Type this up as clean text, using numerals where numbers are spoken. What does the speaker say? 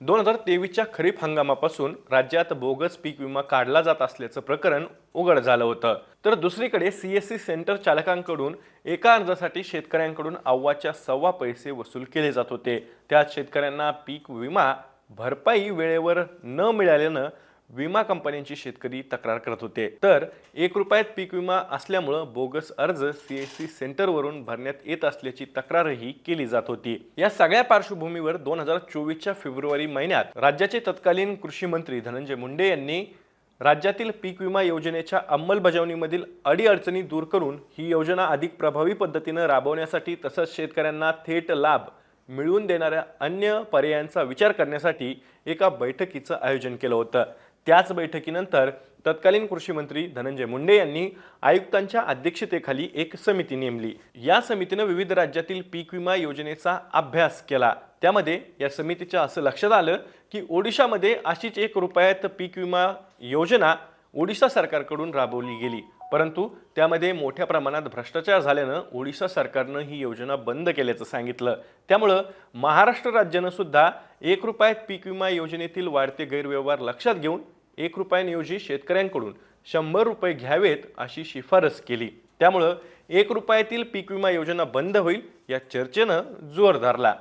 2023च्या खरीप हंगामापासून राज्यात बोगस पीक विमा काढला जात असल्याचं प्रकरण उघड झालं होतं। तर दुसरीकडे सीएससी सेंटर चालकांकडून एका अर्जासाठी शेतकऱ्यांकडून अव्वाच्या सव्वा पैसे वसूल केले जात होते। त्यात शेतकऱ्यांना पीक विमा भरपाई वेळेवर न मिळाल्यानं विमा कंपन्यांची शेतकरी तक्रार करत होते। तर 1 रुपयात पीक विमा असल्यामुळे बोगस अर्ज सीएससी सेंटरवरून भरण्यात येत असल्याची तक्रारही केली जात होती। या सगळ्या पार्श्वभूमीवर 2024च्या फेब्रुवारी महिन्यात राज्याचे तत्कालीन कृषी मंत्री धनंजय मुंडे यांनी राज्यातील पीक विमा योजनेच्या अंमलबजावणीमधील अडीअडचणी दूर करून ही योजना अधिक प्रभावी पद्धतीने राबवण्यासाठी तसंच शेतकऱ्यांना थेट लाभ मिळवून देणाऱ्या अन्य पर्यायांचा विचार करण्यासाठी एका बैठकीचं आयोजन केलं होतं। त्याच बैठकीनंतर तत्कालीन कृषी मंत्री धनंजय मुंडे यांनी आयुक्तांच्या अध्यक्षतेखाली एक समिती नेमली। या समितीने विविध राज्यातील पीक विमा योजनेचा अभ्यास केला। त्यामध्ये या समितीच्या असं लक्षात आलं की ओडिशामध्ये अशीच 1 रुपयात पीक विमा योजना ओडिशा सरकारकडून राबवली गेली, परंतु त्यामध्ये मोठ्या प्रमाणात भ्रष्टाचार झाल्यानं ओडिशा सरकारनं ही योजना बंद केल्याचं सांगितलं। त्यामुळे महाराष्ट्र राज्यानं सुद्धा 1 रुपयात पीक विमा योजनेतील वाढते गैरव्यवहार लक्षात घेऊन 1 रुपयांऐवजी शेतकऱ्यांकडून 100 रुपये घ्यावेत अशी शिफारस केली। त्यामुळे 1 रुपयातील पीक विमा योजना बंद होईल या चर्चेनं जोर धरला।